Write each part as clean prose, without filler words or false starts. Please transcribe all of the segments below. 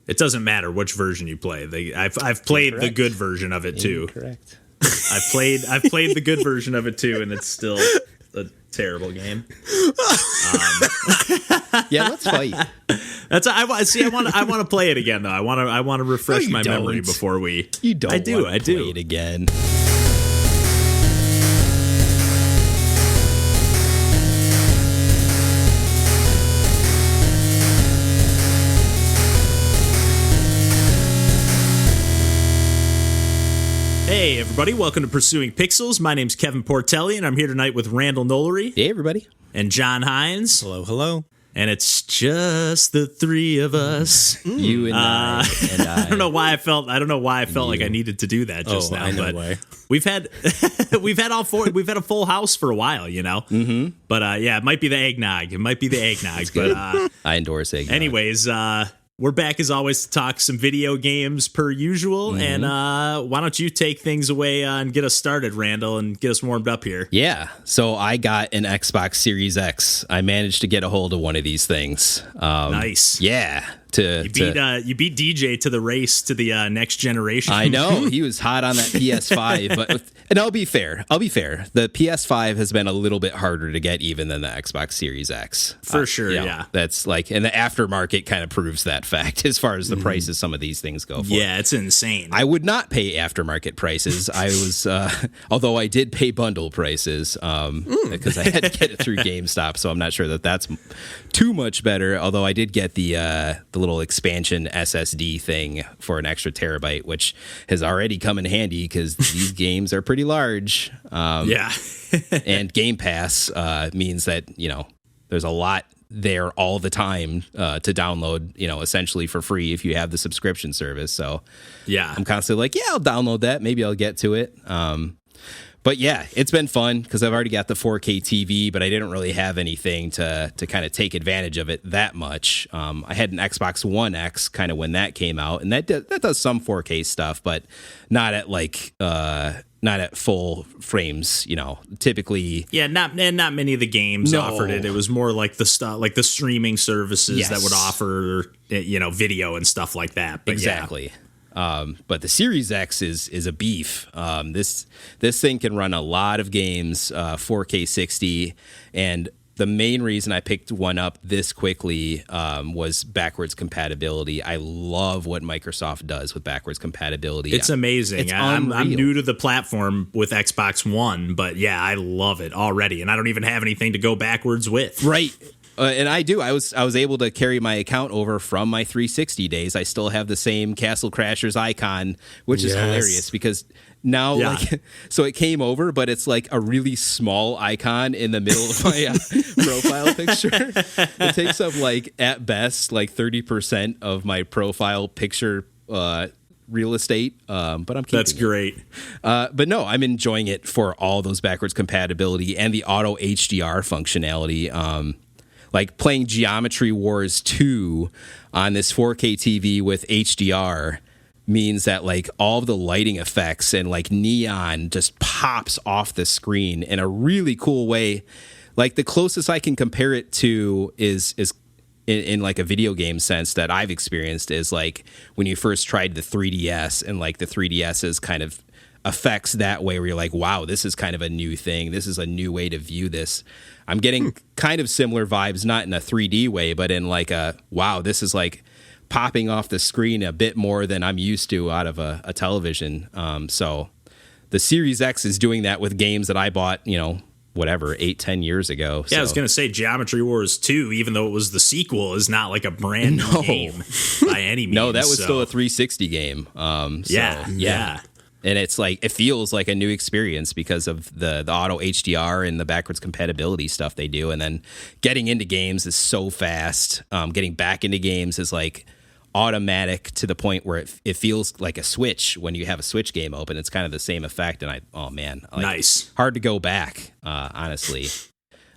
It doesn't matter which version you play. I've played the good version of it too. Correct. I've played the good version of it too, and it's still a terrible game. Yeah, let's fight. I want to play it again though. I want to refresh my memory before we. You don't. I do play it again. Hey everybody, welcome to Pursuing Pixels. My name's Kevin Portelli, and I'm here tonight with Randall Nolery. Hey everybody. And John Hines. Hello, hello. And it's just the three of us. You and I. I don't know why I felt like I needed to do that just now. I know but why. We've had all four. We've had a full house for a while, you know. Mm-hmm. But yeah, it might be the eggnog. But I endorse eggnog. Anyways, we're back as always to talk some video games per usual. Mm-hmm. And why don't you take things away and get us started, Randall, and get us warmed up here? Yeah. So I got an Xbox Series X. I managed to get a hold of one of these things. Nice. Yeah. You beat DJ to the race to the next generation. I know. He was hot on that PS5. And I'll be fair. The PS5 has been a little bit harder to get even than the Xbox Series X. For sure, yeah. That's like, and the aftermarket kind of proves that fact as far as the prices some of these things go for. Yeah, it's insane. I would not pay aftermarket prices. I was, although I did pay bundle prices because I had to get it through GameStop, so I'm not sure that that's too much better. Although I did get the little expansion SSD thing for an extra terabyte, which has already come in handy because these games are pretty large. Yeah. And Game Pass means that, there's a lot there all the time to download, essentially for free if you have the subscription service. So yeah, I'm constantly like, I'll download that. Maybe I'll get to it. But yeah, it's been fun because I've already got the 4K TV, but I didn't really have anything to kind of take advantage of it that much. I had an Xbox One X kind of when that came out, and that does some 4K stuff, but not at full frames, typically. Yeah, not many of the games offered it. It was more like the stuff, like the streaming services that would offer, video and stuff like that. But exactly. Yeah. But the Series X is a beef. This thing can run a lot of games, 4K 60, and the main reason I picked one up this quickly was backwards compatibility. I love what Microsoft does with backwards compatibility. It's amazing. I'm new to the platform with Xbox One, but yeah, I love it already, and I don't even have anything to go backwards with. Right. And I do. I was able to carry my account over from my 360 days. I still have the same Castle Crashers icon, which is hilarious because now, so it came over, but it's like a really small icon in the middle of my profile picture. It takes up at best 30% of my profile picture real estate, but I'm keeping That's great. But no, I'm enjoying it for all those backwards compatibility and the auto HDR functionality. Like playing Geometry Wars 2 on this 4K TV with HDR means that all of the lighting effects and neon just pops off the screen in a really cool way. The closest I can compare it to is in a video game sense that I've experienced is when you first tried the 3DS and the 3DS's kind of effects that way where you're like, wow, this is kind of a new thing. This is a new way to view this. I'm getting kind of similar vibes, not in a 3D way, but in wow, this is popping off the screen a bit more than I'm used to out of a television. So the Series X is doing that with games that I bought, 8-10 years ago. Yeah, I was going to say Geometry Wars 2, even though it was the sequel, is not a brand new game by any means. No, that was still a 360 game. Yeah. And it's it feels like a new experience because of the auto HDR and the backwards compatibility stuff they do. And then getting into games is so fast. Getting back into games is automatic to the point where it feels like a Switch when you have a Switch game open. It's kind of the same effect. And nice. Hard to go back, honestly.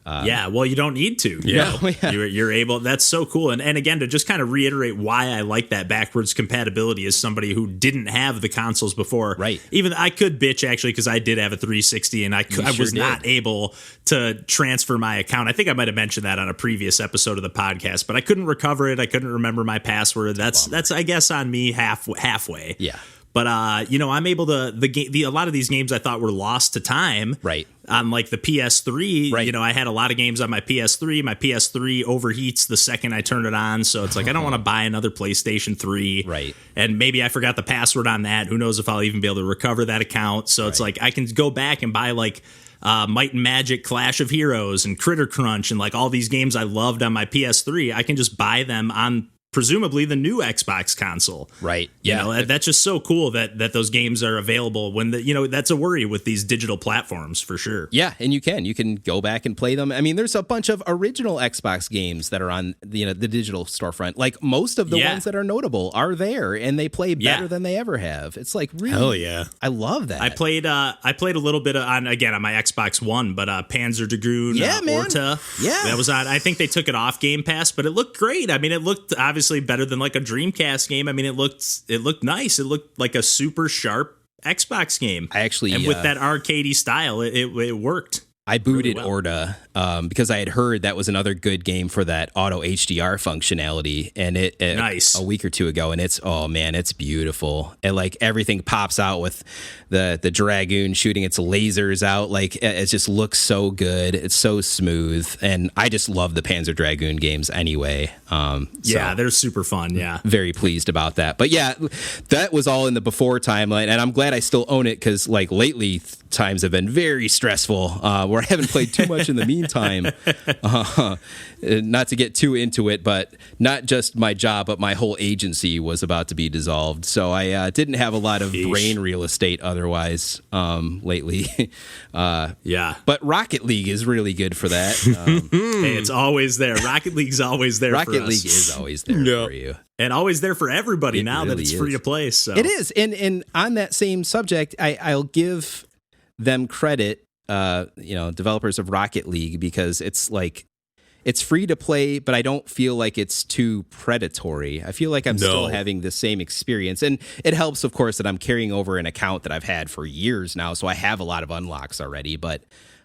Yeah, well, you don't need to. Yeah. You're able. That's so cool. And again, to just kind of reiterate why I like that backwards compatibility as somebody who didn't have the consoles before. Right. Even I could bitch, actually, because I did have a 360 and I was not able to transfer my account. I think I might have mentioned that on a previous episode of the podcast, but I couldn't recover it. I couldn't remember my password. That's I guess, on me halfway. Yeah. But I'm able to a lot of these games I thought were lost to time. Right. On like the PS3, right. I had a lot of games on my PS3. My PS3 overheats the second I turn it on, so it's like I don't want to buy another PlayStation 3. Right. And maybe I forgot the password on that. Who knows if I'll even be able to recover that account? So it's like I can go back and buy like Might and Magic, Clash of Heroes, and Critter Crunch, and like all these games I loved on my PS3. I can just buy them on presumably the new Xbox console. Right. Yeah. That's just so cool that those games are available when that's a worry with these digital platforms for sure. Yeah. And you can go back and play them. I mean, there's a bunch of original Xbox games that are on the digital storefront. Like most of the ones that are notable are there and they play better than they ever have. It's like, really, hell yeah. I love that. I played a little bit on my Xbox One, but Panzer Dragoon, Orta. Yeah. That was on. I think they took it off Game Pass, but it looked great. I mean, it looked obviously better than like a Dreamcast game. I mean, it looked nice. It looked like a super sharp Xbox game. And with that arcadey style, it worked. I booted Orta because I had heard that was another good game for that auto HDR functionality, and it nice a week or two ago, and it's beautiful, and like everything pops out with the dragoon shooting its lasers out, like it just looks so good. It's so smooth, and I just love the Panzer Dragoon games anyway. Yeah, they're super fun. Yeah, very pleased about that. But yeah, that was all in the before timeline, and I'm glad I still own it because like lately times have been very stressful where I haven't played too much in the meantime. Not to get too into it, but not just my job, but my whole agency was about to be dissolved. So I didn't have a lot of brain real estate otherwise lately. But Rocket League is really good for that. Hey, it's always there. Rocket League's always there for us. Rocket League is always there for you. And always there for everybody now that it's free to play. So it is. And on that same subject, I'll give them credit, developers of Rocket League, because it's like it's free to play, but I don't feel like it's too predatory. I feel like I'm still having the same experience, and it helps, of course, that I'm carrying over an account that I've had for years now, so I have a lot of unlocks already. But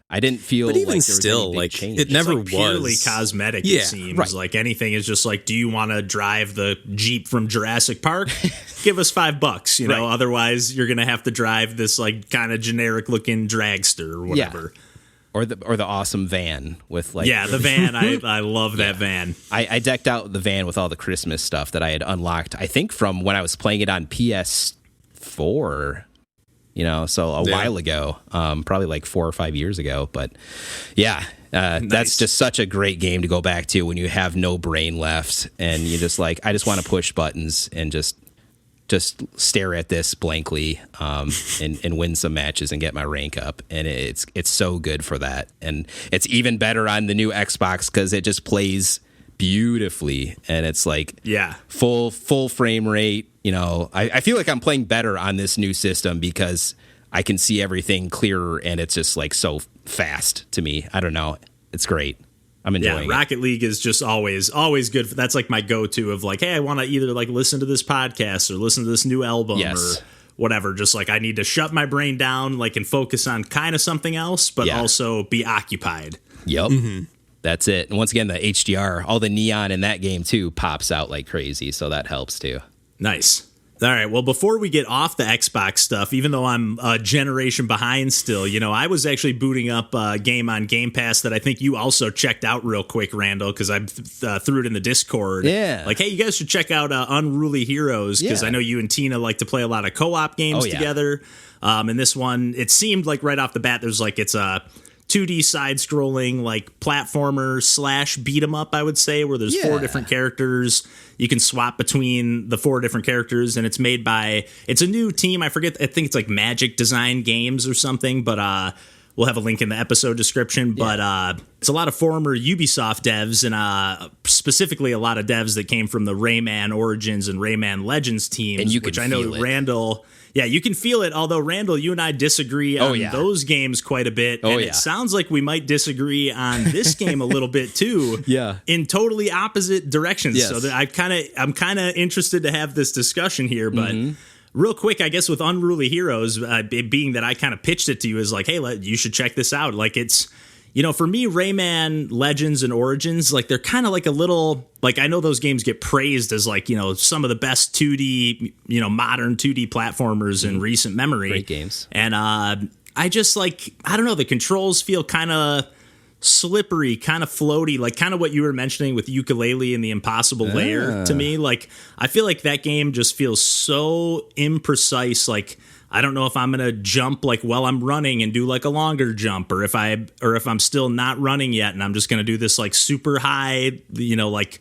I didn't feel but even like there was still, any big like change. it never like purely cosmetic. It seems like anything is just like, do you want to drive the Jeep from Jurassic Park? Give us $5, you know. Otherwise, you're gonna have to drive this like kind of generic looking dragster or whatever. Yeah. Or the awesome van with like the van. I love that van. I decked out the van with all the Christmas stuff that I had unlocked, I think from when I was playing it on PS4. So a while ago, probably like 4 or 5 years ago. But that's just such a great game to go back to when you have no brain left and you just like, I just want to push buttons and just stare at this blankly and win some matches and get my rank up. And it's so good for that. And it's even better on the new Xbox because it just plays beautifully and it's like full frame rate. I feel like I'm playing better on this new system because I can see everything clearer and it's just like so fast to me. I don't know. It's great. I'm enjoying it. Rocket League is just always good. That's like my go-to of like, hey, I want to either like listen to this podcast or listen to this new album or whatever. Just like I need to shut my brain down, like and focus on kind of something else, but also be occupied. Yep. Mm-hmm. That's it. And once again, the HDR, all the neon in that game too pops out like crazy. So that helps too. Nice. All right. Well, before we get off the Xbox stuff, even though I'm a generation behind still, I was actually booting up a game on Game Pass that I think you also checked out real quick, Randall, because I threw it in the Discord. Yeah. Like, hey, you guys should check out Unruly Heroes, because I know you and Tina like to play a lot of co-op games together. And this one, it seemed like right off the bat, there's like it's a 2D side-scrolling like platformer / beat 'em up, I would say, where there's 4 different characters. You can swap between the 4 different characters, and it's made by it's a new team. I think it's like Magic Design Games or something. But we'll have a link in the episode description. But it's a lot of former Ubisoft devs, and specifically a lot of devs that came from the Rayman Origins and Rayman Legends teams, and which I know Randall. Yeah, you can feel it, although, Randall, you and I disagree on those games quite a bit. And it sounds like we might disagree on this game a little bit, too. Yeah. In totally opposite directions. Yes. So I'm kind of interested to have this discussion here. But real quick, I guess with Unruly Heroes, it being that I kind of pitched it to you as like, hey, you should check this out. Like, it's... for me, Rayman Legends and Origins, like, they're kind of like a little, like, I know those games get praised as like, some of the best 2D, modern 2D platformers in recent memory. Great games. And I just like, I don't know, the controls feel kind of slippery, kind of floaty, like kind of what you were mentioning with Ukulele and the Impossible Lair to me. Like, I feel like that game just feels so imprecise, like, I don't know if I'm going to jump like while I'm running and do like a longer jump, or if I'm still not running yet and I'm just going to do this like super high, like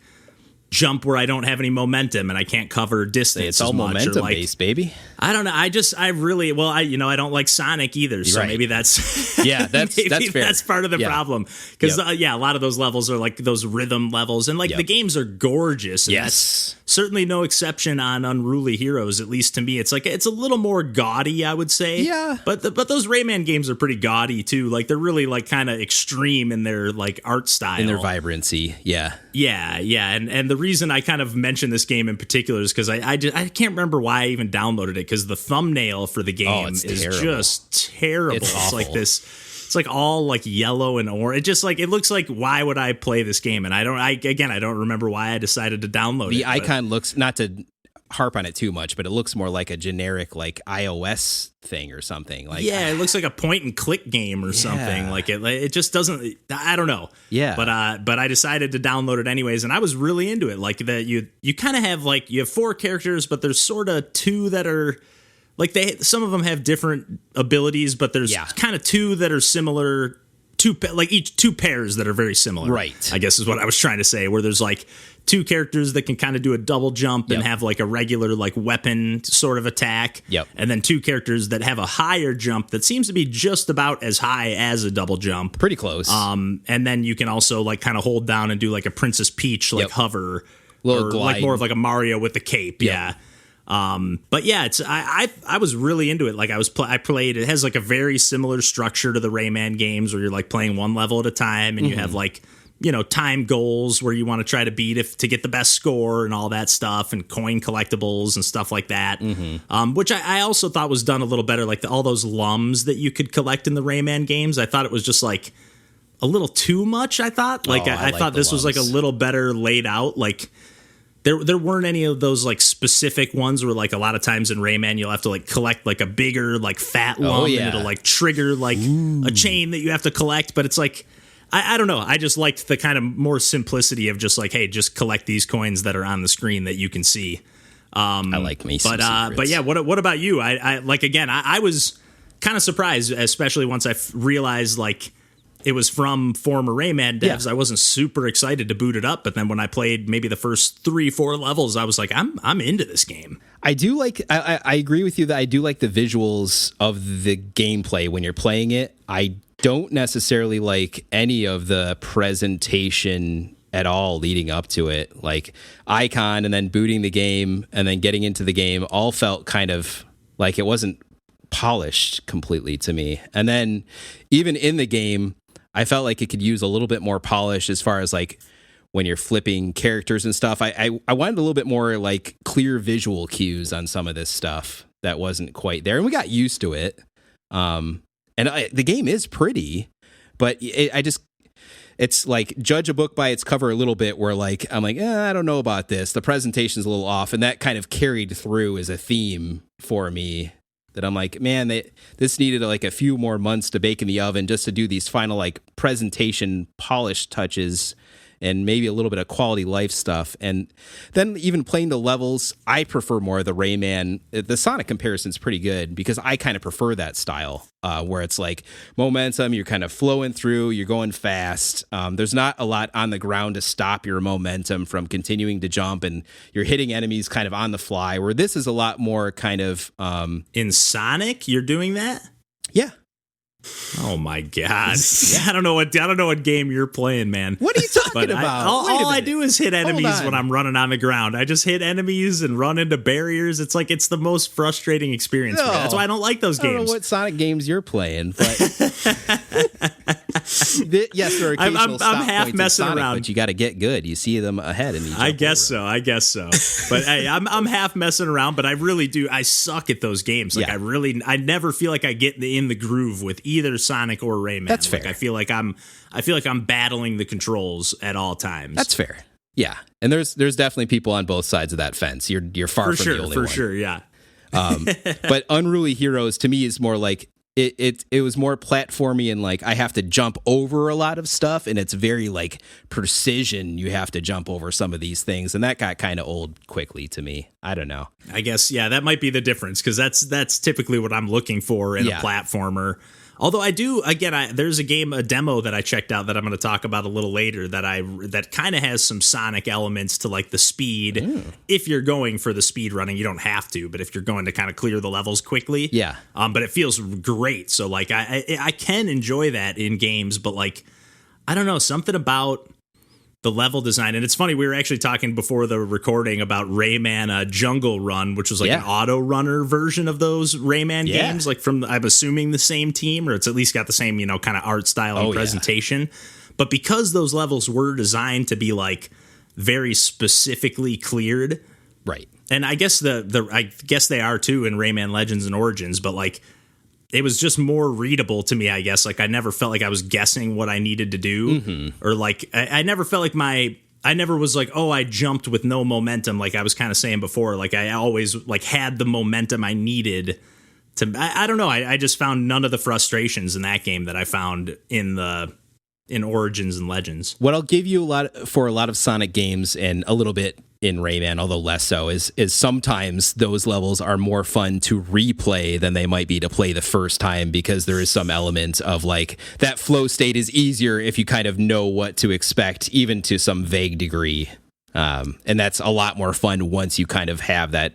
jump where I don't have any momentum and I can't cover distance. It's all momentum based, baby. I don't know. I don't like Sonic either. So maybe that's that's fair. That's part of the problem. Because a lot of those levels are like those rhythm levels, and like the games are gorgeous. And that's certainly no exception on Unruly Heroes. At least to me, it's like it's a little more gaudy, I would say. Yeah. But those Rayman games are pretty gaudy too. Like they're really like kind of extreme in their like art style, in their vibrancy. Yeah. Yeah. And the reason I kind of mentioned this game in particular is because I can't remember why I even downloaded it, because the thumbnail for the game is just terrible. It's like this. It's like all like yellow and orange. It just like, it looks like, why would I play this game? And I don't remember why I decided to download it. The icon looks, not to harp on it too much, but it looks more like a generic like iOS thing or something. Like, yeah, it looks like a point and click game or something. Like it just doesn't. I don't know. Yeah, but I decided to download it anyways, and I was really into it. Like that, you kind of have like, you have 4 characters, but there's sort of 2 that are like, some of them have different abilities, but there's kind of 2 that are similar. 2 pairs that are very similar. Right. I guess is what I was trying to say. Where there's like 2 characters that can kind of do a double jump and have like a regular like weapon sort of attack. Yep. And then 2 characters that have a higher jump that seems to be just about as high as a double jump. Pretty close. And then you can also like kind of hold down and do like a Princess Peach like hover, little or glide. like more of like a Mario with the cape. Yep. Yeah. But yeah, it's I was really into it. Like I played. It has like a very similar structure to the Rayman games, where you're like playing one level at a time, and you have like time goals where you want to try to beat to get the best score and all that stuff, and coin collectibles and stuff like that. Which I also thought was done a little better. Like all those lums that you could collect in the Rayman games, I thought it was just like a little too much. I thought I thought this was like a little better laid out. Like. There weren't any of those like specific ones where like a lot of times in Rayman you'll have to like collect like a bigger like fat lum and it'll like trigger like a chain that you have to collect. But it's like, I don't know. I just liked the kind of more simplicity of just like, hey, just collect these coins that are on the screen that you can see. I like me some secrets. But yeah, what about you? I like, again, I was kind of surprised, especially once I realized like it was from former Rayman devs. I wasn't super excited to boot it up, but then when I played maybe the first 3-4 levels, I was like, I'm into this game. I do like. I agree with you that I do like the visuals of the gameplay when you're playing it. I don't necessarily like any of the presentation at all leading up to it. Like icon and then booting the game and then getting into the game all felt kind of like it wasn't polished completely to me. And then even in the game, I felt like it could use a little bit more polish as far as like when you're flipping characters and stuff. I wanted a little bit more like clear visual cues on some of this stuff that wasn't quite there. And we got used to it. The game is pretty, but it's like judge a book by its cover a little bit, where like, I'm like, I don't know about this. The presentation's a little off. And that kind of carried through as a theme for me. That I'm like, man, this needed like a few more months to bake in the oven just to do these final like presentation polish touches and maybe a little bit of quality life stuff. And then even playing the levels, I prefer more the Rayman. The Sonic comparison's pretty good because I kind of prefer that style where it's like momentum, you're kind of flowing through, you're going fast. There's not a lot on the ground to stop your momentum from continuing to jump, and you're hitting enemies kind of on the fly, where this is a lot more kind of... In Sonic, you're doing that? Yeah. Oh my God! I don't know what game you're playing, man. What are you talking about? All I do is hit enemies when I'm running on the ground. I just hit enemies and run into barriers. It's like it's the most frustrating experience. For me. That's why I don't like those games. I don't know what Sonic games you're playing, but yes, there are occasional I'm half messing Sonic, around. but you got to get good. You see them ahead, and you jump I guess so. But hey, I'm half messing around. But I really do. I suck at those games. Like I never feel like I get in the groove with either Sonic or Rayman. That's fair. I feel like I'm battling the controls at all times. That's fair. Yeah, and there's definitely people on both sides of that fence. You're far from the only one. For sure, yeah. But Unruly Heroes to me is more like it was more platformy and like I have to jump over a lot of stuff, and it's very like precision. You have to jump over some of these things, and that got kind of old quickly to me. I don't know. I guess that might be the difference, because that's typically what I'm looking for in a platformer. Although I do, again, there's a demo that I checked out that I'm going to talk about a little later that kind of has some Sonic elements to like the speed. If you're going for the speed running, you don't have to, but if you're going to kind of clear the levels quickly, but it feels great. So like I can enjoy that in games, but like I don't know, something about the level design. And it's funny, we were actually talking before the recording about Rayman Jungle Run, which was like an auto runner version of those Rayman games, like from, I'm assuming, the same team, or it's at least got the same, kind of art style and presentation. But because those levels were designed to be like very specifically cleared. Right. And I guess I guess they are too in Rayman Legends and Origins, but like it was just more readable to me, I guess. Like I never felt like I was guessing what I needed to do, or like I never felt like I never was like, oh, I jumped with no momentum. Like I was kind of saying before, like I always like had the momentum I needed to. I don't know. I just found none of the frustrations in that game that I found in Origins and Legends. What I'll give you a lot of Sonic games, and a little bit in Rayman, although less so, is sometimes those levels are more fun to replay than they might be to play the first time, because there is some element of like that flow state is easier if you kind of know what to expect, even to some vague degree. And that's a lot more fun once you kind of have that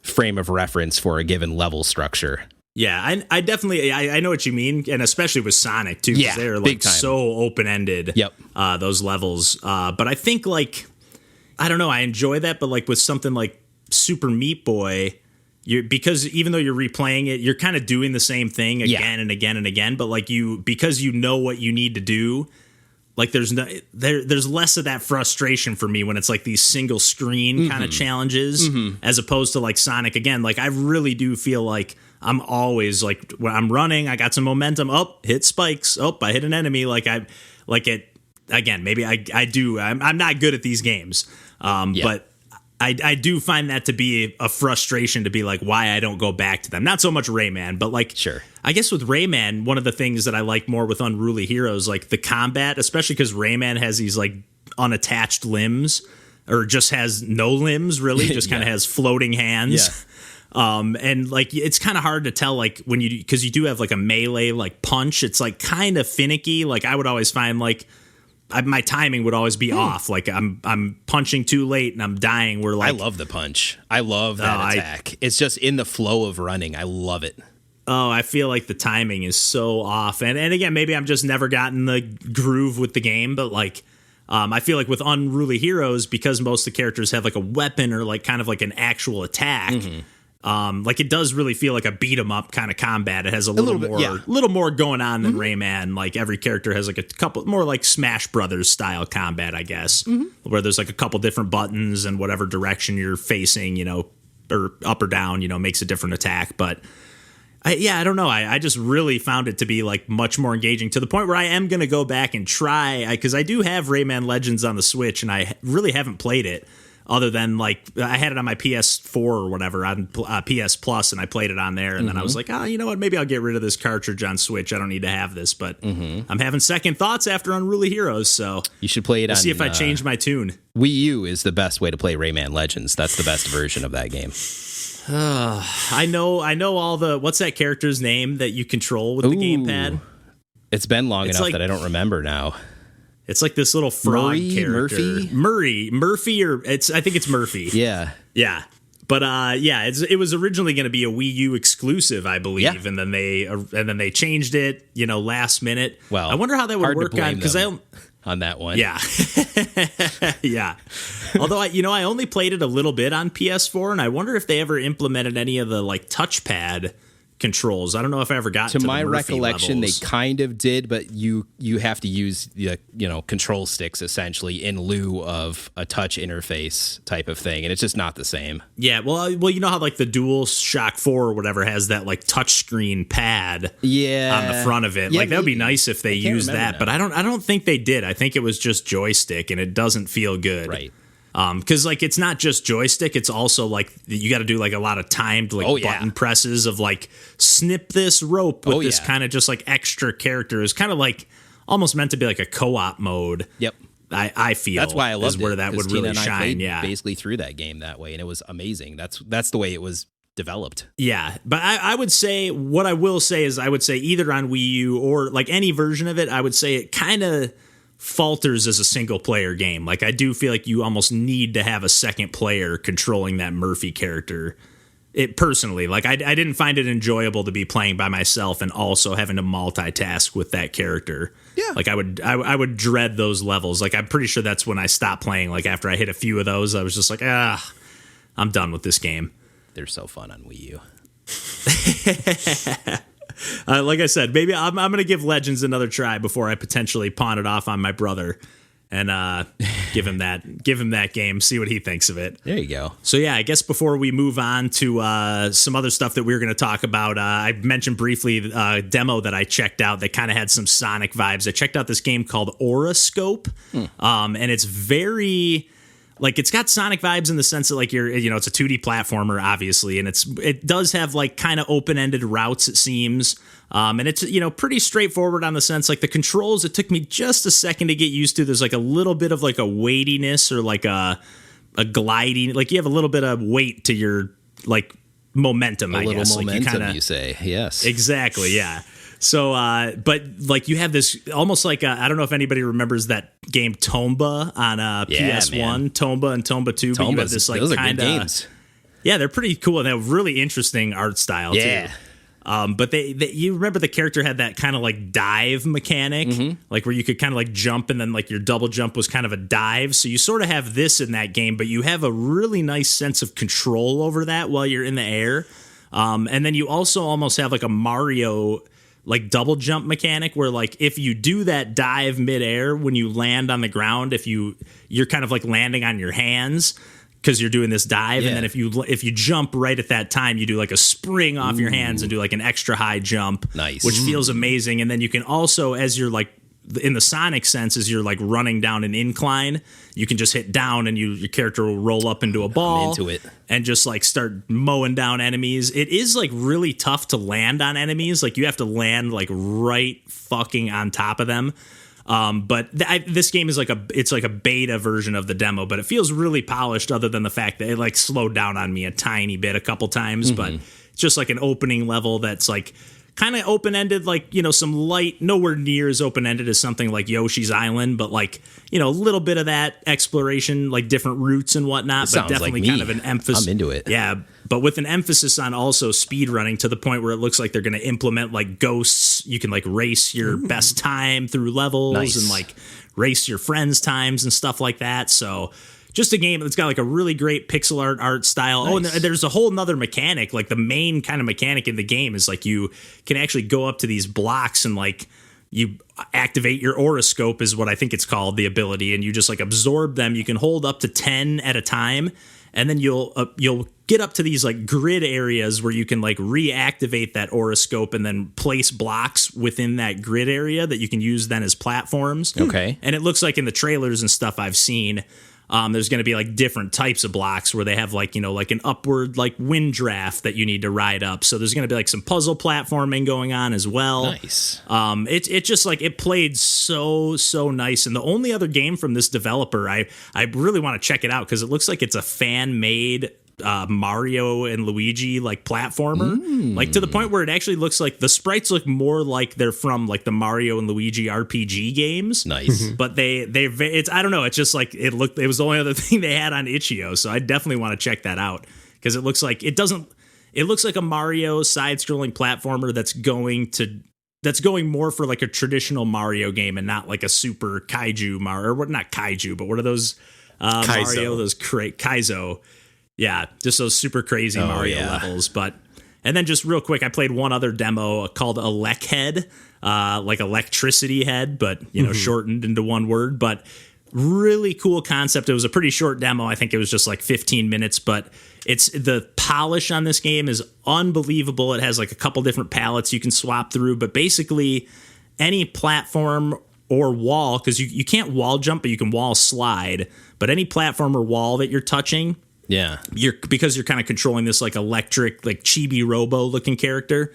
frame of reference for a given level structure. Yeah, I definitely I know what you mean, and especially with Sonic too, because they're like so open-ended. Yep. Those levels. But I think like, I don't know, I enjoy that, but like with something like Super Meat Boy, because even though you're replaying it, you're kind of doing the same thing again and again and again. But like because you know what you need to do, like there's less of that frustration for me when it's like these single screen kind of challenges, as opposed to like Sonic. Again, like I really do feel like I'm always like, when I'm running, I got some momentum. Oh, hit spikes. Oh, I hit an enemy. Like it again. Maybe I do. I'm not good at these games. But I do find that to be a frustration, to be like, why I don't go back to them. Not so much Rayman, but like, sure. I guess with Rayman, one of the things that I like more with Unruly Heroes, like the combat, especially because Rayman has these like unattached limbs, or just has no limbs really, just kind of has floating hands. And like it's kind of hard to tell, like when because you do have like a melee like punch, it's like kind of finicky. Like I would always find like my timing would always be off. Like I'm punching too late and I'm dying. Where like I love the punch. I love that attack. It's just in the flow of running. I love it. Oh, I feel like the timing is so off. And again, maybe I'm just never gotten the groove with the game, but like I feel like with Unruly Heroes, because most of the characters have like a weapon or like kind of like an actual attack. Like it does really feel like a beat 'em up kind of combat. It has a little more going on than Rayman. Like every character has like a couple more like Smash Brothers style combat, I guess, where there's like a couple different buttons and whatever direction you're facing, or up or down, makes a different attack. But I don't know. I just really found it to be like much more engaging, to the point where I am going to go back and try, because I do have Rayman Legends on the Switch and I really haven't played it. Other than like I had it on my PS4 or whatever on PS Plus, and I played it on there, and then I was like, you know what? Maybe I'll get rid of this cartridge on Switch. I don't need to have this, but I'm having second thoughts after Unruly Heroes. So you should play it. See if I change my tune. Wii U is the best way to play Rayman Legends. That's the best version of that game. I know all the. What's that character's name that you control with the gamepad? It's been long enough that I don't remember now. It's like this little frog character. Murphy, or I think it's Murphy. Yeah. yeah, it was originally going to be a Wii U exclusive, I believe, and then they changed it, last minute. Well, I wonder how that would work on that one. Yeah. Yeah. Although I only played it a little bit on PS4, and I wonder if they ever implemented any of the like touchpad controls. I don't know if I ever got to my the Murphy recollection levels. they kind of did, but you have to use the control sticks essentially in lieu of a touch interface type of thing, and it's just not the same. Yeah, well, you know how like the DualShock 4 or whatever has that like touchscreen pad on the front of it. Like that would be nice if they used that, but I don't think they did. I think it was just joystick, and it doesn't feel good. Right. Because like it's not just joystick, it's also like you got to do like a lot of timed like button presses of like snip this rope with this kind of just like extra character. It's kind of like almost meant to be like a co-op mode. Yep. I feel that's why I loved where that would Tina really and I shine. played Yeah, basically through that game that way, and it was amazing. That's the way it was developed. Yeah, but I would say what I will say is I would say either on Wii U or like any version of it, I would say it kind of falters as a single player game. Like I do feel like you almost need to have a second player controlling that Murphy character. It personally, like I didn't find it enjoyable to be playing by myself and also having to multitask with that character. Yeah, like I would dread those levels. Like I'm pretty sure that's when I stopped playing. Like after I hit a few of those, I was just like, I'm done with this game. They're so fun on Wii U. Like I said, maybe I'm going to give Legends another try before I potentially pawn it off on my brother and give him that game, see what he thinks of it. There you go. So yeah, I guess before we move on to some other stuff that we were going to talk about, I mentioned briefly a demo that I checked out that kind of had some Sonic vibes. I checked out this game called Aurascope, and it's very... like it's got Sonic vibes in the sense that like it's a 2D platformer obviously, and it does have like kind of open-ended routes it seems, and it's pretty straightforward on the sense like the controls. It took me just a second to get used to. There's like a little bit of like a weightiness or like a gliding, like you have a little bit of weight to your like momentum. I guess momentum, you say. Yes, exactly. Yeah. So, but like you have this almost like I don't know if anybody remembers that game Tomba on PS1, man. Tomba and Tomba 2. But you have this like kind of yeah, they're pretty cool and they have really interesting art style too. But you remember the character had that kind of like dive mechanic, like where you could kind of like jump and then like your double jump was kind of a dive. So you sort of have this in that game, but you have a really nice sense of control over that while you're in the air. And then you also almost have like a Mario like double jump mechanic where like if you do that dive midair when you land on the ground, you're kind of like landing on your hands because you're doing this dive, and then if you jump right at that time, you do like a spring off your hands and do like an extra high jump, which feels amazing. And then you can also, as you're like in the Sonic sense, as you're like running down an incline, you can just hit down and your character will roll up into a ball and just like start mowing down enemies. It is like really tough to land on enemies. Like you have to land like right fucking on top of them. But this game is like it's like a beta version of the demo, but it feels really polished other than the fact that it like slowed down on me a tiny bit a couple times, but it's just like an opening level that's like kind of open-ended, like, some light, nowhere near as open-ended as something like Yoshi's Island, but like, a little bit of that exploration, like different routes and whatnot, but definitely kind of an emphasis. I'm into it. Yeah, but with an emphasis on also speed running to the point where it looks like they're going to implement like ghosts. You can like race your best time through levels and like race your friends' times and stuff like that. So just a game that's got like a really great pixel art style. Nice. Oh, and there's a whole nother mechanic. Like the main kind of mechanic in the game is like you can actually go up to these blocks and like you activate your Aurascope is what I think it's called, the ability, and you just like absorb them. You can hold up to 10 at a time, and then you'll get up to these like grid areas where you can like reactivate that Aurascope and then place blocks within that grid area that you can use then as platforms. Okay. And it looks like in the trailers and stuff I've seen, there's going to be like different types of blocks where they have like, like an upward like wind draft that you need to ride up. So there's going to be like some puzzle platforming going on as well. Nice. It just like it played so nice. And the only other game from this developer, I really want to check it out because it looks like it's a fan made Mario and Luigi like platformer, like to the point where it actually looks like the sprites look more like they're from like the Mario and Luigi RPG games. Nice. But it's I don't know, it's just like it was the only other thing they had on itch.io, so I definitely want to check that out because it looks like it looks like a Mario side-scrolling platformer that's going more for like a traditional Mario game and not like a super kaiju Mario, or not kaiju, but what are those Mario, those Kaizo. Yeah, just those super crazy Mario levels. And then just real quick, I played one other demo called Elechead, like electricity head, but shortened into one word. But really cool concept. It was a pretty short demo. I think it was just like 15 minutes, but the polish on this game is unbelievable. It has like a couple different palettes you can swap through, but basically any platform or wall, because you can't wall jump, but you can wall slide. But any platform or wall that you're touching, because you're kind of controlling this like electric, like chibi robo looking character.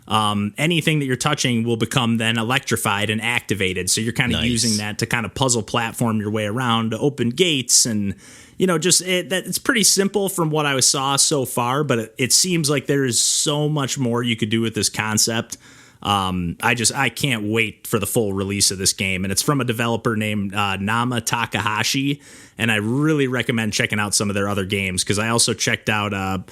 Anything that you're touching will become then electrified and activated. So you're kind of using that to kind of puzzle platform your way around to open gates. And, it's pretty simple from what I saw so far, but it seems like there is so much more you could do with this concept. I can't wait for the full release of this game. And it's from a developer named Nama Takahashi. And I really recommend checking out some of their other games, because I also checked out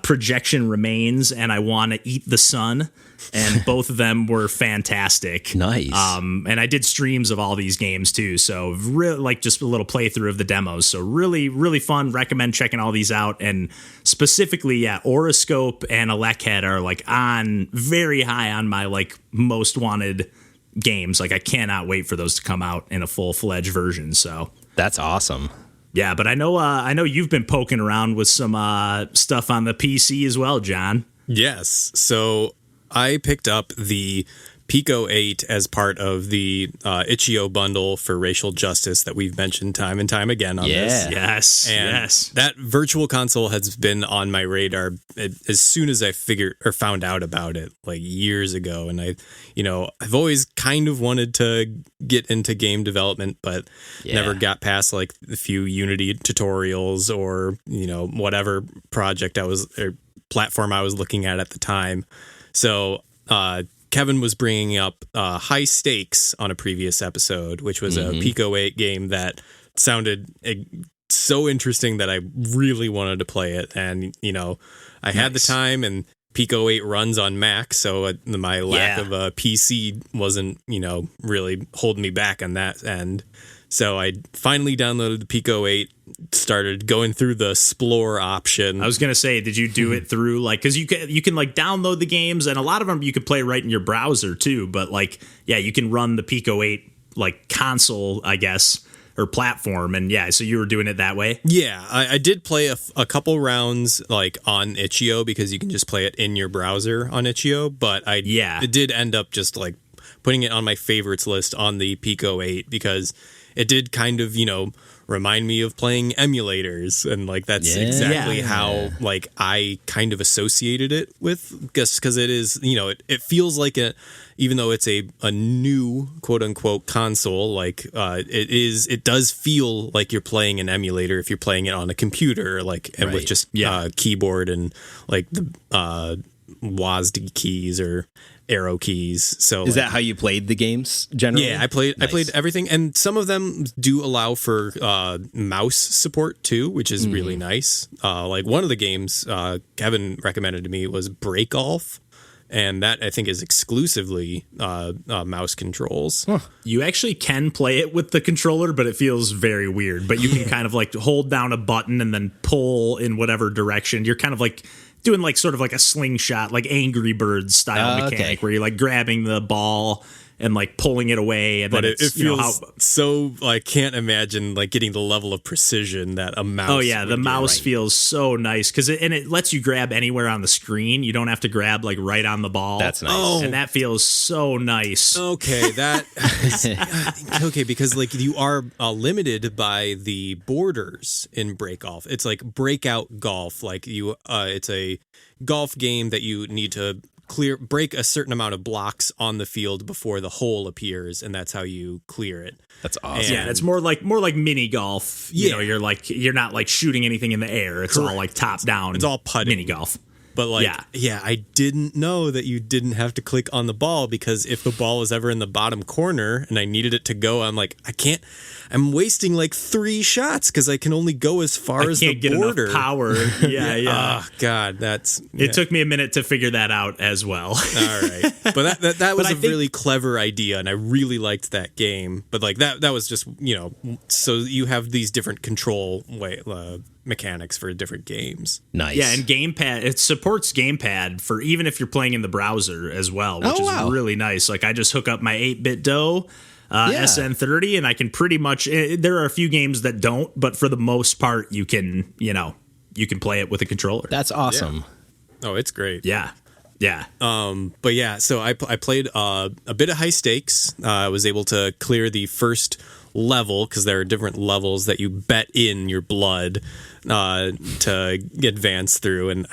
Projection Remains and I Want to Eat the Sun, and both of them were fantastic. Nice. And I did streams of all these games too, so really like just a little playthrough of the demos. So really, really fun. Recommend checking all these out. And specifically, Aurascope and Elechead are like very high on my like most wanted games. Like I cannot wait for those to come out in a full-fledged version. So that's awesome. Yeah, but I know you've been poking around with some stuff on the PC as well, John. Yes. So I picked up the PICO-8 as part of the Itch.io bundle for racial justice that we've mentioned time and time again on this. Yes. And that virtual console has been on my radar as soon as I found out about it, like years ago. And I've always kind of wanted to get into game development, but never got past like the few Unity tutorials or, whatever project or platform I was looking at the time. So, Kevin was bringing up High Stakes on a previous episode, which was a PICO-8 game that sounded so interesting that I really wanted to play it. And, I had the time, and PICO-8 runs on Mac, so my lack of a PC wasn't, really holding me back on that end. So I finally downloaded the PICO-8, started going through the explore option. I was going to say, did you do it through because you can like download the games, and a lot of them you could play right in your browser too. But you can run the PICO-8 like console, I guess, or platform. And so you were doing it that way. Yeah, I did play a couple rounds like on Itch.io, because you can just play it in your browser on Itch.io. But it did end up just like putting it on my favorites list on the PICO-8, because it did kind of, remind me of playing emulators, and like that's exactly how like I kind of associated it with, because it is, it feels like even though it's a new quote unquote console, like it does feel like you're playing an emulator if you're playing it on a computer, and with just keyboard and like the WASD keys or arrow keys. So is that how you played the games generally? Yeah, I played everything, and some of them do allow for mouse support too, which is really nice. Like one of the games Kevin recommended to me was Breakolf, and that I think is exclusively mouse controls. Huh. You actually can play it with the controller, but it feels very weird. But you can kind of like hold down a button and then pull in whatever direction. You're kind of like doing like sort of like a slingshot, like Angry Birds style mechanic, where you're like grabbing the ball and like pulling it away. And but then it feels so, I can't imagine like getting the level of precision that a mouse. Oh yeah, the mouse feels so nice, because it lets you grab anywhere on the screen. You don't have to grab like right on the ball. That's nice. And that feels so nice. Okay, that is, okay, because like you are limited by the borders in Breakolf. It's like breakout golf. Like it's a golf game that you need to break a certain amount of blocks on the field before the hole appears, and that's how you clear it. That's awesome. Yeah, it's more like mini golf. You're not like shooting anything in the air. It's all like top down. It's all putting. Mini golf. But I didn't know that you didn't have to click on the ball, because if the ball was ever in the bottom corner and I needed it to go, I'm like, I'm wasting like 3 shots because I can only go as far as the border. Enough power. Yeah. Oh God, It took me a minute to figure that out as well. All right, but that was really clever idea, and I really liked that game. But like that was just, so you have these different control mechanics for different games. Nice. Yeah, and gamepad, it supports gamepad for even if you're playing in the browser as well, which is really nice. Like I just hook up my 8-bit DOE SN30, and I can pretty much. There are a few games that don't, but for the most part, you can play it with a controller. That's awesome. Yeah. Oh, it's great. Yeah. But yeah, so I played a bit of high stakes. I was able to clear the first level, because there are different levels that you bet in your blood to advance through, and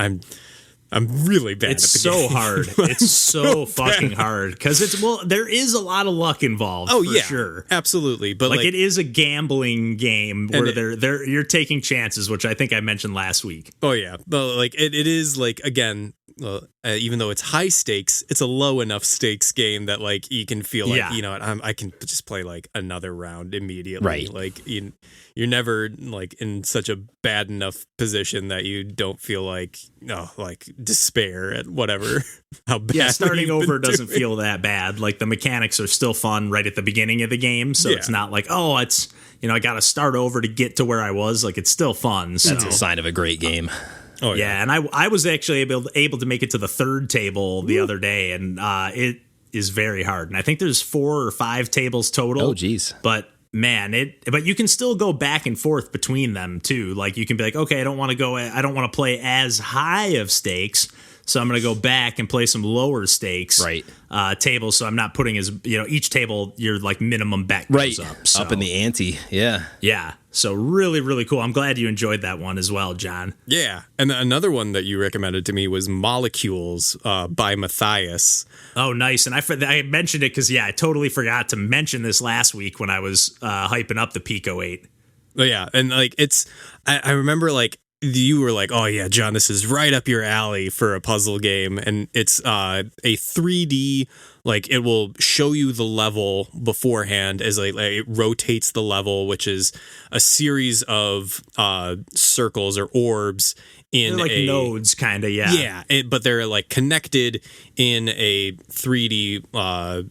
I'm really bad. It's at the game. hard. It's so fucking hard, because there is a lot of luck involved. Oh, for sure, absolutely. But like it is a gambling game where you're taking chances, which I think I mentioned last week. Oh yeah, but like it is like, again, even though it's high stakes, it's a low enough stakes game that like you can feel like I can just play like another round immediately. Right. Like you're never like in such a bad enough position that you don't feel like despair at whatever. How bad. Yeah, starting over doesn't feel that bad. Like the mechanics are still fun right at the beginning of the game, so it's not like it's I got to start over to get to where I was. Like it's still fun. So. That's a sign of a great game. Oh, yeah, and I was actually able to make it to the 3rd table the other day, and it is very hard. And I think there's 4 or 5 tables total. Oh, geez. But man, but you can still go back and forth between them too. Like you can be like, okay, I don't want to play as high of stakes, so I'm going to go back and play some lower stakes tables. So I'm not putting each table your like minimum bet goes up. So. Up in the ante. Yeah. Yeah. So really, really cool. I'm glad you enjoyed that one as well, John. Yeah. And another one that you recommended to me was Molecules by Matthias. Oh, nice. And I mentioned it because, I totally forgot to mention this last week when I was hyping up the PICO-8. Oh, yeah. And like I remember like you were like, oh yeah, John, this is right up your alley for a puzzle game. And it's a 3D, like it will show you the level beforehand as like it rotates the level, which is a series of circles or orbs in they're like nodes, kind of. Yeah, but they're like connected in a 3D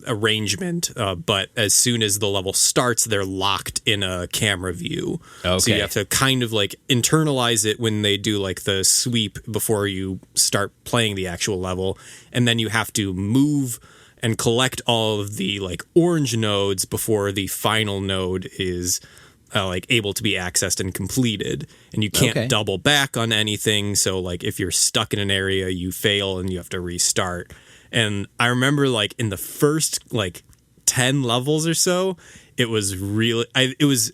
arrangement, but as soon as the level starts, they're locked in a camera view. Okay. So you have to kind of like internalize it when they do like the sweep before you start playing the actual level, and then you have to move and collect all of the like orange nodes before the final node is like able to be accessed and completed. And you can't double back on anything, so like if you're stuck in an area, you fail and you have to restart. And I remember like in the first like 10 levels or so, it was really it was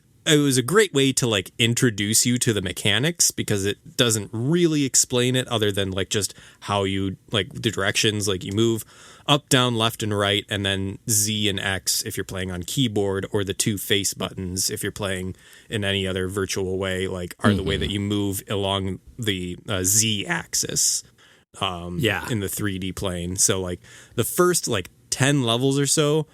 a great way to like introduce you to the mechanics, because it doesn't really explain it other than like just how you like the directions, like you move up, down, left, and right, and then Z and X if you're playing on keyboard, or the 2 face buttons if you're playing in any other virtual way, like are the way that you move along the Z axis. In the 3D plane. So like the first like 10 levels or so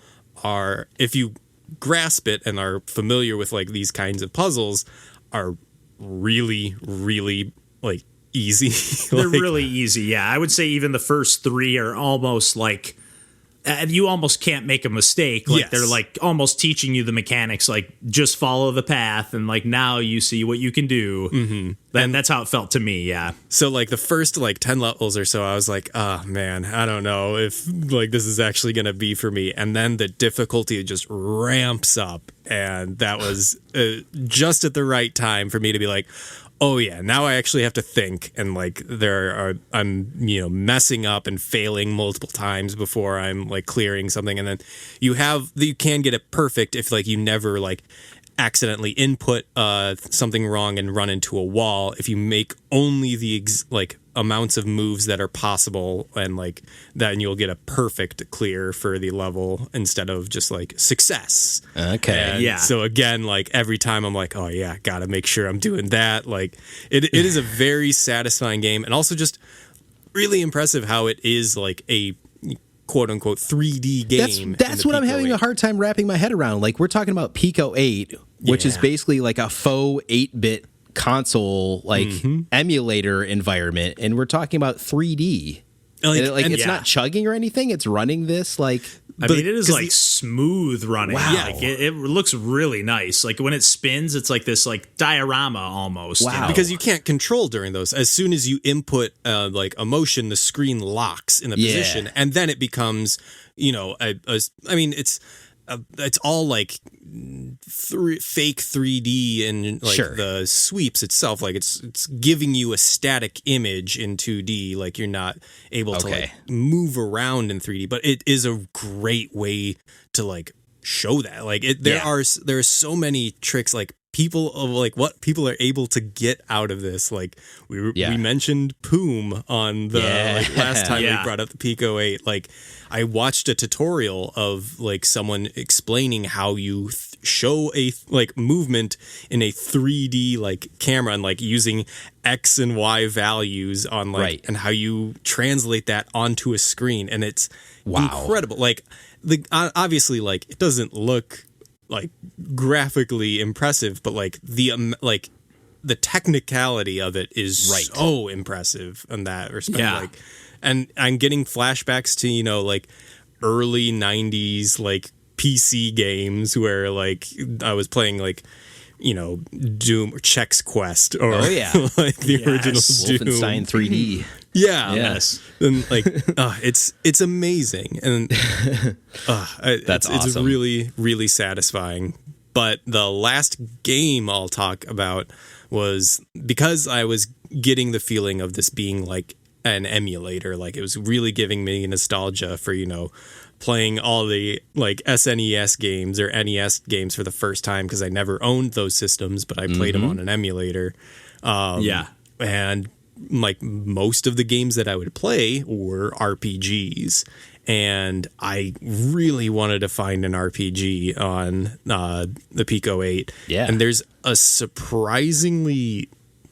are, if you grasp it and are familiar with like these kinds of puzzles, are really, really like easy. They're really easy. Yeah, I would say even the first 3 are almost like you almost can't make a mistake. Like they're like almost teaching you the mechanics, like just follow the path, and like now you see what you can do. Mm-hmm. And that's how it felt to me. Yeah. So like the first like 10 levels or so, I was like, oh man, I don't know if like this is actually going to be for me. And then the difficulty just ramps up, and that was just at the right time for me to be like, oh yeah, now I actually have to think, and like I'm messing up and failing multiple times before I'm like clearing something, and then you can get it perfect if like you never like accidentally input something wrong and run into a wall, if you make only the amounts of moves that are possible, and like then you'll get a perfect clear for the level instead of just like success. Okay. And so again, like every time I'm like, oh yeah, gotta make sure I'm doing that. Like it is a very satisfying game, and also just really impressive how it is like a quote unquote 3D game. That's what I'm having a hard time wrapping my head around. Like, we're talking about PICO-8, which is basically like a faux 8-bit console emulator environment, and we're talking about 3D. It's not chugging or anything. It's running this like. I mean, it is like smooth running. Wow. Like it looks really nice. Like when it spins, it's like this like diorama almost. Wow. You know? Because you can't control during those. As soon as you input like a motion, the screen locks in the position, and then it becomes, I mean, it's all like fake 3D and like the sweeps itself, like it's giving you a static image in 2D, like you're not able to like move around in 3D, but it is a great way to like show that. Like there are so many tricks, like what people are able to get out of this. Like we mentioned Poom on the last time we brought up the PICO-8. Like I watched a tutorial of like someone explaining how you show a like movement in a 3D like camera, and like using X and Y values on like and how you translate that onto a screen, and it's incredible. Like obviously like it doesn't look like graphically impressive, but like the technicality of it is so impressive in that respect. Like, and I'm getting flashbacks to like early 90s like PC games where like I was playing like Doom or Chex Quest or like the original Doom. Wolfenstein 3D. And like it's amazing, and that's awesome. It's really, really satisfying. But the last game I'll talk about was, because I was getting the feeling of this being like an emulator, like it was really giving me nostalgia for playing all the like SNES games or NES games for the first time, because I never owned those systems, but I played them on an emulator. And like most of the games that I would play were RPGs, and I really wanted to find an RPG on the PICO-8. And there's a surprisingly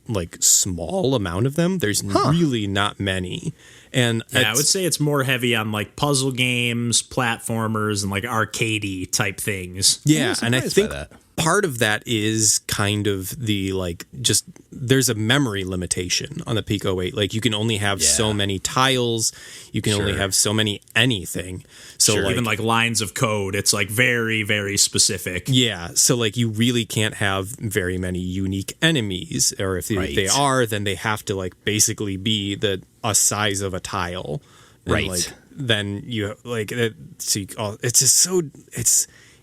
like small amount of them. There's really not many. And I would say it's more heavy on like puzzle games, platformers, and like arcadey type things. Yeah, and I think part of that is kind of the like just there's a memory limitation on the PICO-8. Like you can only have so many tiles, you can only have so many anything. So like, even like lines of code, it's like very, very specific. Yeah, so like you really can't have very many unique enemies, or if they are, then they have to like basically be a size of a tile. And like then you like it's just so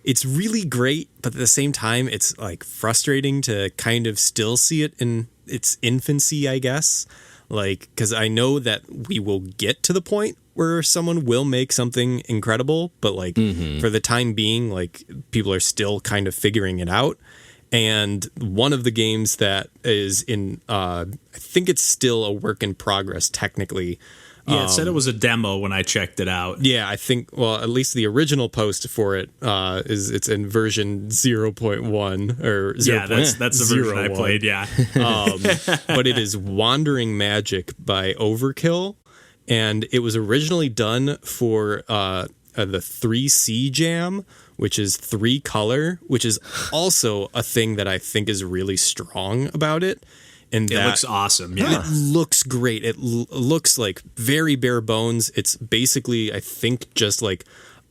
it's really great, but at the same time, it's like frustrating to kind of still see it in its infancy, I guess. Like, because I know that we will get to the point where someone will make something incredible, but like for the time being, like people are still kind of figuring it out. And one of the games that is in, I think it's still a work in progress technically. Yeah, it said it was a demo when I checked it out. Yeah, I think, well, at least the original post for it it's in version 0.1 or 0. Yeah, that's the version I played, but it is Wandering Magic by Overkill, and it was originally done for the 3C Jam, which is 3-color, which is also a thing that I think is really strong about it. And it looks awesome. Yeah, it looks great. It looks like very bare bones. It's basically, I think, just like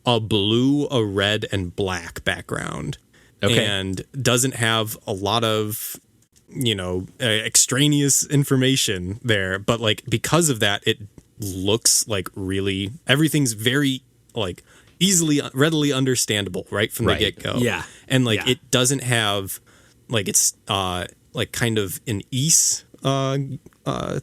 a blue, a red, and black background. And doesn't have a lot of extraneous information there. But like because of that, it looks like really everything's very like readily understandable right from the get go. Yeah, and like it doesn't have like it's like kind of an Ys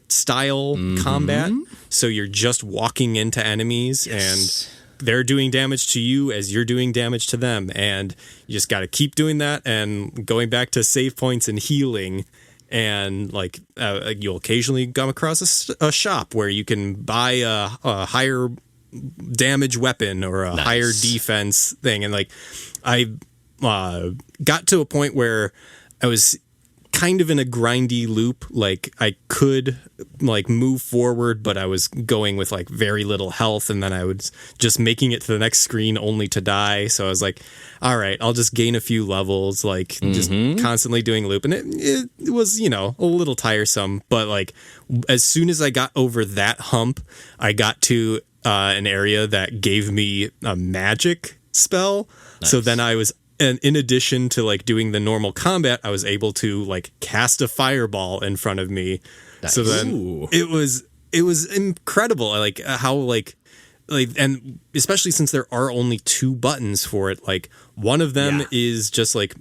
style combat. So you're just walking into enemies and they're doing damage to you as you're doing damage to them, and you just got to keep doing that and going back to save points and healing. And like you'll occasionally come across a shop where you can buy a higher damage weapon or a higher defense thing. And like I got to a point where I was kind of in a grindy loop. Like I could like move forward, but I was going with like very little health, and then I was just making it to the next screen only to die. So I was like, all right, I'll just gain a few levels, like just constantly doing loop. And it was, you know, a little tiresome, but like as soon as I got over that hump, I got to an area that gave me a magic spell. Nice. So then I was, and in addition to like doing the normal combat, I was able to like cast a fireball in front of me. Nice. So then it was incredible. Like how like, and especially since there are only 2 buttons for it, like one of them is just like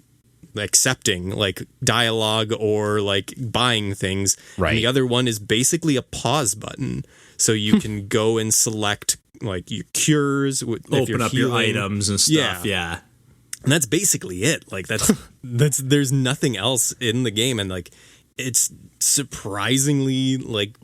accepting like dialogue or like buying things. Right. And the other one is basically a pause button. So you can go and select like your cures, open up your items and stuff. Yeah. And that's basically it. Like that's there's nothing else in the game, and like it's surprisingly like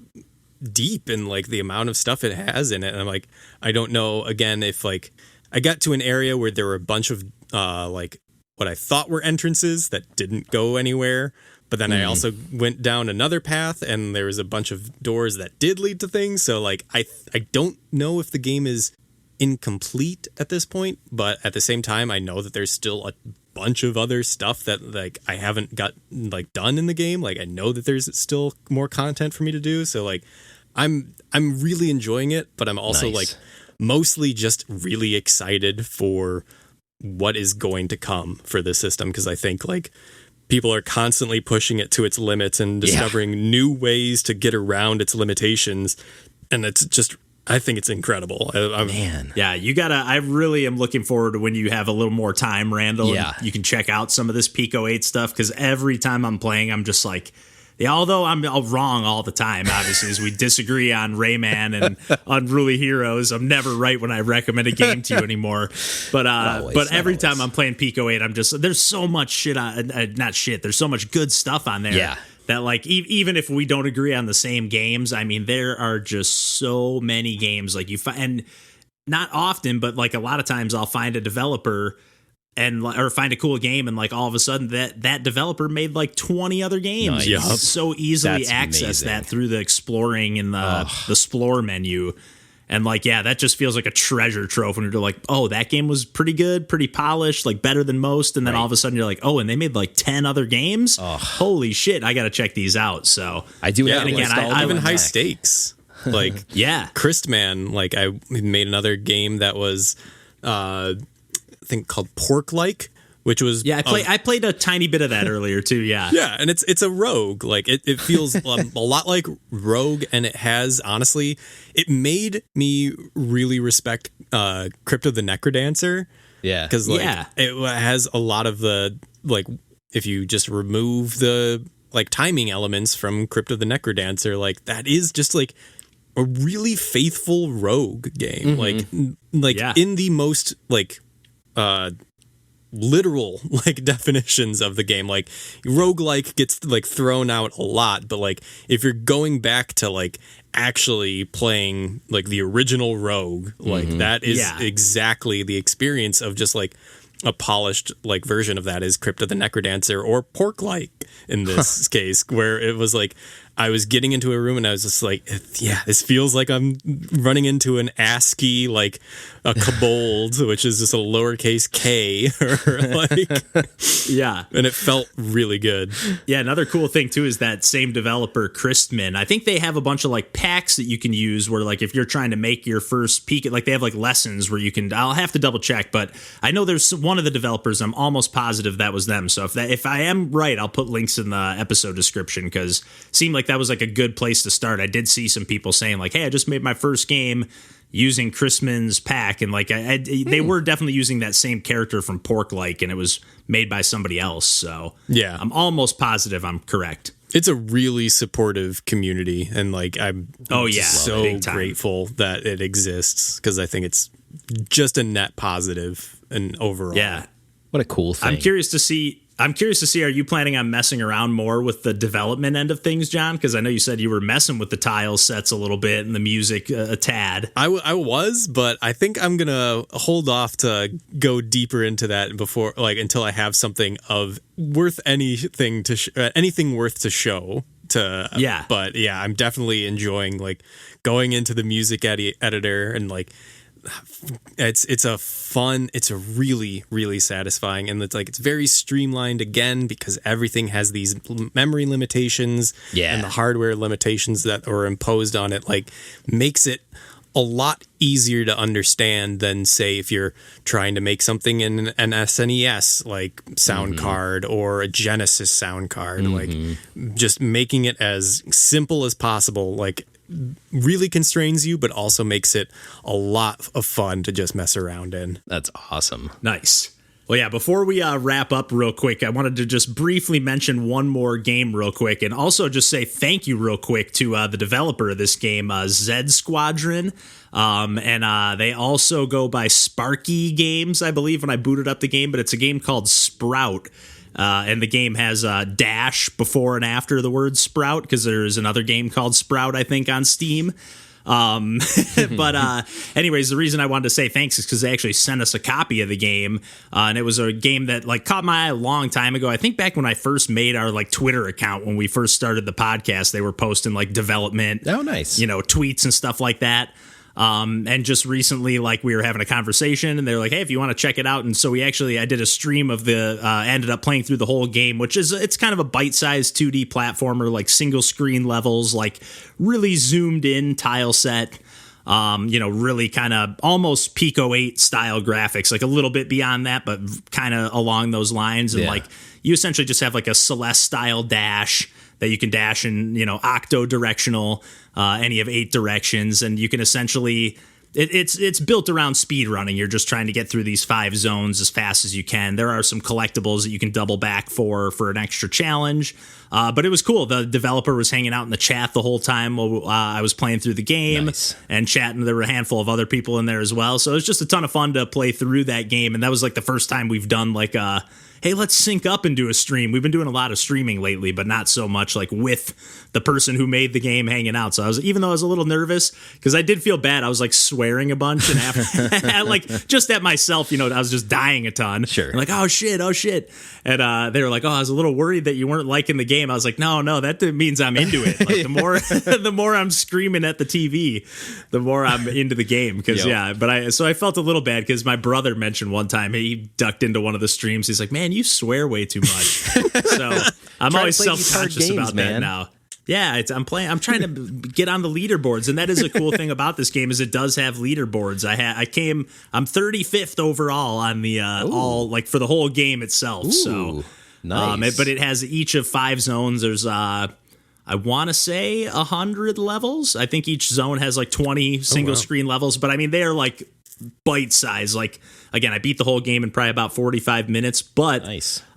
deep in like the amount of stuff it has in it. And I'm like, I don't know again if like I got to an area where there were a bunch of like what I thought were entrances that didn't go anywhere, but then I also went down another path and there was a bunch of doors that did lead to things. So like I don't know if the game is incomplete at this point, but at the same time I know that there's still a bunch of other stuff that like I haven't got like done in the game. Like I know that there's still more content for me to do, so like I'm really enjoying it, but I'm also like mostly just really excited for what is going to come for this system, because I think like people are constantly pushing it to its limits and discovering new ways to get around its limitations, and it's just, I think it's incredible. Man. Yeah, you gotta, I really am looking forward to when you have a little more time, Randall. Yeah. And you can check out some of this PICO-8 stuff, because every time I'm playing, I'm just like, yeah, although I'm wrong all the time, obviously, as we disagree on Rayman and Unruly Heroes, I'm never right when I recommend a game to you anymore. But every time I'm playing PICO-8, I'm just, there's so much shit on, not shit, there's so much good stuff on there. Yeah. That like even if we don't agree on the same games, I mean there are just so many games like you find, and not often, but like a lot of times I'll find a developer and or find a cool game, and like all of a sudden that developer made like 20 other games. Nice. You so easily access that through the exploring and the explore menu. And like, yeah, that just feels like a treasure trove when you're like, oh, that game was pretty good, pretty polished, like better than most. And then all of a sudden you're like, oh, and they made like 10 other games. Holy shit, I got to check these out. So I do. Yeah, and again, I even high stakes. Like, Christman, like I made another game that was, I think called Pork-like, which was I played a tiny bit of that earlier too. Yeah, and it's a rogue. Like it feels a lot like Rogue, and it has, honestly, it made me really respect Crypt of the Necrodancer. Yeah, because it has a lot of the, like, if you just remove the like timing elements from Crypt of the Necrodancer, like that is just like a really faithful rogue game. Like in the most like literal like definitions of the game. Like roguelike gets like thrown out a lot, but like if you're going back to like actually playing like the original Rogue, like that is exactly the experience of just like a polished like version of that is Crypt of the Necrodancer, or Pork-like in this case, where it was like I was getting into a room and I was just like, yeah, this feels like I'm running into an ASCII, like a kobold, which is just a lowercase k, or like, and it felt really good. Yeah, another cool thing too is that same developer, Christman, I think they have a bunch of like packs that you can use where like if you're trying to make your first peek, like they have like lessons where you can, I'll have to double check, but I know there's one of the developers, I'm almost positive that was them. So if I am right, I'll put links in the episode description, because it seemed like that was like a good place to start. I did see some people saying like, hey, I just made my first game using Christman's pack, and like they were definitely using that same character from Pork-like, and it was made by somebody else. So yeah, I'm almost positive I'm correct. It's a really supportive community, and like I'm so grateful that it exists, because I think it's just a net positive and overall. Yeah. What a cool thing. I'm curious to see, are you planning on messing around more with the development end of things, John? Because I know you said you were messing with the tile sets a little bit and the music a tad. I was, but I think I'm going to hold off to go deeper into that before, like, until I have something of worth anything anything worth to show. Yeah. But yeah, I'm definitely enjoying, like, going into the music editor and, like, it's a really, really satisfying, and it's very streamlined again because everything has these memory limitations and the hardware limitations that are imposed on it, like, makes it a lot easier to understand than, say, if you're trying to make something in an SNES like sound card or a Genesis sound card, like, just making it as simple as possible, like, really constrains you, but also makes it a lot of fun to just mess around in. That's awesome. Nice. Well, yeah, before we wrap up real quick, I wanted to just briefly mention one more game real quick, and also just say thank you real quick to the developer of this game, Zed Squadron. And they also go by Sparky Games, I believe, when I booted up the game, but it's a game called Sprout. And the game has a dash before and after the word Sprout, because there is another game called Sprout, I think, on Steam. But anyways, the reason I wanted to say thanks is because they actually sent us a copy of the game, and it was a game that, like, caught my eye a long time ago. I think back when I first made our, like, Twitter account, when we first started the podcast, they were posting, like, development, tweets and stuff like that. And just recently, like, we were having a conversation and they were like, hey, if you want to check it out. And so I did a stream of ended up playing through the whole game, which is, it's kind of a bite-sized 2D platformer, like single screen levels, like really zoomed in tile set, really kind of almost PICO-8 style graphics, like a little bit beyond that, but kind of along those lines. And like, you essentially just have like a Celeste style dash that you can dash in, octo directional, any of 8 directions. And you can essentially, it's built around speed running. You're just trying to get through these 5 zones as fast as you can. There are some collectibles that you can double back for an extra challenge. But it was cool. The developer was hanging out in the chat the whole time while I was playing through the game and chatting. There were a handful of other people in there as well. So it was just a ton of fun to play through that game. And that was like the first time we've done like hey, let's sync up and do a stream. We've been doing a lot of streaming lately, but not so much like with the person who made the game hanging out. So even though I was a little nervous, because I did feel bad, I was like swearing a bunch, and after, like just at myself, I was just dying a ton. Sure. And like, oh shit. And they were like, oh, I was a little worried that you weren't liking the game. I was like, no, that means I'm into it. Like the more I'm screaming at the TV, the more I'm into the game. Because so I felt a little bad because my brother mentioned one time he ducked into one of the streams. He's like, man, you swear way too much. So I'm always self-conscious about that now. Yeah, I'm trying to get on the leaderboards, and that is a cool thing about this game is it does have leaderboards. I'm 35th overall on the for the whole game itself. Ooh, so nice. But it has each of 5 zones. There's I want to say 100 levels. I think each zone has like 20 single screen levels, but I mean they are like bite size. Like, again, I beat the whole game in probably about 45 minutes, but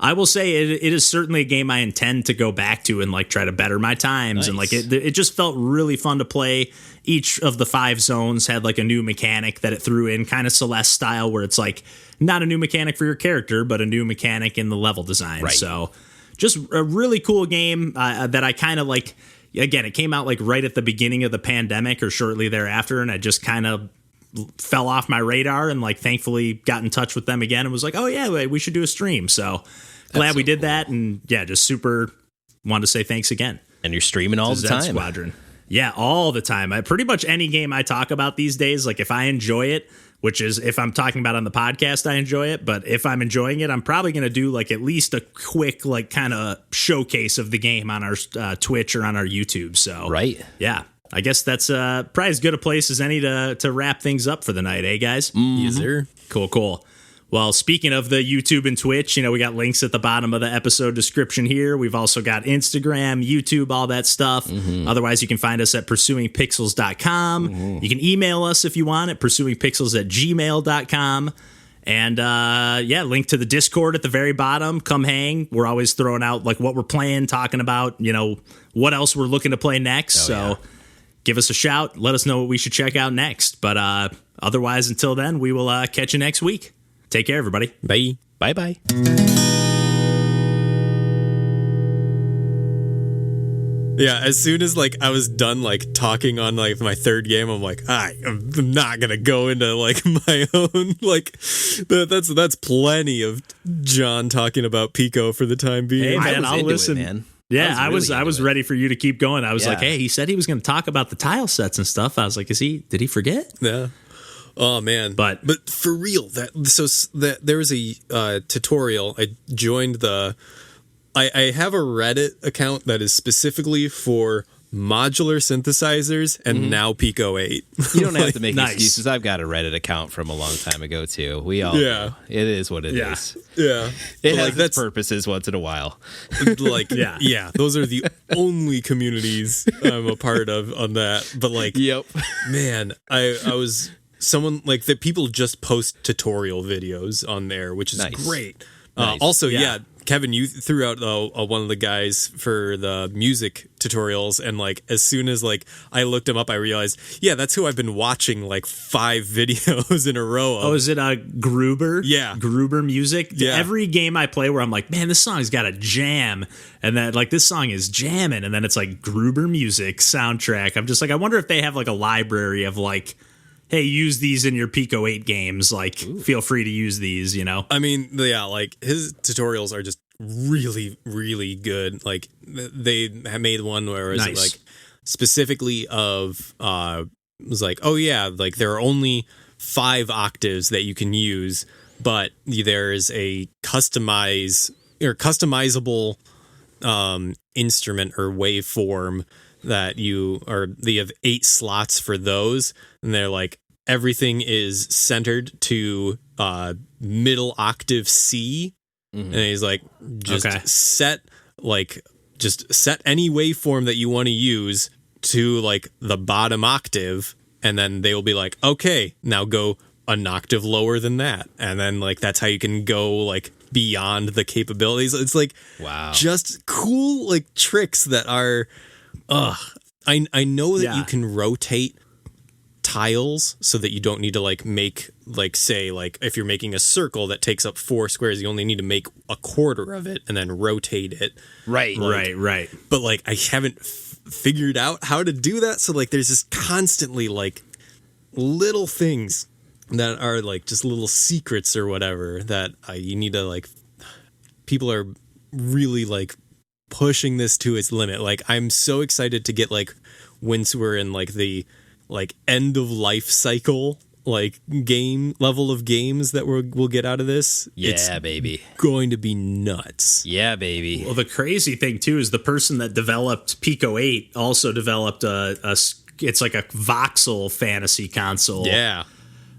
I will say it is certainly a game I intend to go back to and like try to better my times. And like it just felt really fun to play. Each of the 5 zones had like a new mechanic that it threw in, kind of Celeste style, where it's like not a new mechanic for your character, but a new mechanic in the level design. So just a really cool game that I kind of like. Again, it came out like right at the beginning of the pandemic or shortly thereafter, and I just kind of fell off my radar, and like thankfully got in touch with them again and was like, oh yeah, we should do a stream. So glad we did that, and just super wanted to say thanks again. And you're streaming all the time. Squadron. Yeah, all the time. Pretty much any game I talk about these days, like if I enjoy it, which is if I'm talking about on the podcast, I enjoy it. But if I'm enjoying it, I'm probably going to do like at least a quick like kind of showcase of the game on our Twitch or on our YouTube. So yeah. I guess that's probably as good a place as any to wrap things up for the night, eh, guys? Yes, sir. Cool. Well, speaking of the YouTube and Twitch, we got links at the bottom of the episode description here. We've also got Instagram, YouTube, all that stuff. Otherwise, you can find us at pursuingpixels.com. You can email us if you want at pursuingpixels@gmail.com. And link to the Discord at the very bottom. Come hang. We're always throwing out like what we're playing, talking about, what else we're looking to play next. give us a shout. Let us know what we should check out next. But otherwise, until then, we will catch you next week. Take care, everybody. Bye. Bye-bye. Yeah, as soon as like I was done like talking on like my third game, I'm like, I'm not gonna go into like my own like that's plenty of John talking about Pico for the time being. Hey man, I'll listen. Man. Yeah, I was ready for you to keep going. I was like, hey, he said he was going to talk about the tile sets and stuff. I was like, did he forget? Yeah. Oh man. But for real, there was a tutorial. I joined I have a Reddit account that is specifically for modular synthesizers and now PICO-8. You don't have to make excuses. I've got a Reddit account from a long time ago too. We all know. It is what it is. Yeah. It has its purposes once in a while. Like those are the only communities I'm a part of on that. But like man, I was someone like that people just post tutorial videos on there, which is great. Also, Kevin, you threw out one of the guys for the music tutorials, and like as soon as like I looked him up, I realized, that's who I've been watching like 5 videos in a row of. Oh, is it Gruber? Yeah, Gruber music. Yeah. Every game I play where I'm like, man, this song's got a jam, and then like this song is jamming, and then it's like Gruber music soundtrack. I'm just like, I wonder if they have like a library of like, hey, use these in your PICO-8 games. Like, feel free to use these, you know? I mean, like his tutorials are just really, really good. Like they have made one where it's like specifically of, it was like, like there are only 5 octaves that you can use, but there is a customizable instrument or waveform that they have 8 slots for those, and they're like everything is centered to middle octave C, and he's like set any waveform that you want to use to like the bottom octave, and then they will be like, okay, now go an octave lower than that, and then like that's how you can go like beyond the capabilities. It's like just cool like tricks that are I know that you can rotate tiles so that you don't need to like make like say like if you're making a circle that takes up 4 squares, you only need to make a quarter of it and then rotate it. Right. But like I haven't figured out how to do that, so like there's just constantly like little things that are like just little secrets or whatever that you need to like. People are really like pushing this to its limit. Like I'm so excited to get like once we're in like the like end of life cycle like game level of games that we'll get out of this. It's baby, going to be nuts. Yeah, baby. Well, the crazy thing too is the person that developed PICO-8 also developed it's like a voxel fantasy console. Yeah.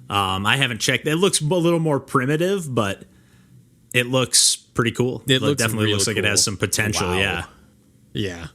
I haven't checked. It looks a little more primitive, but it looks pretty cool. It definitely looks like it has some potential. Yeah.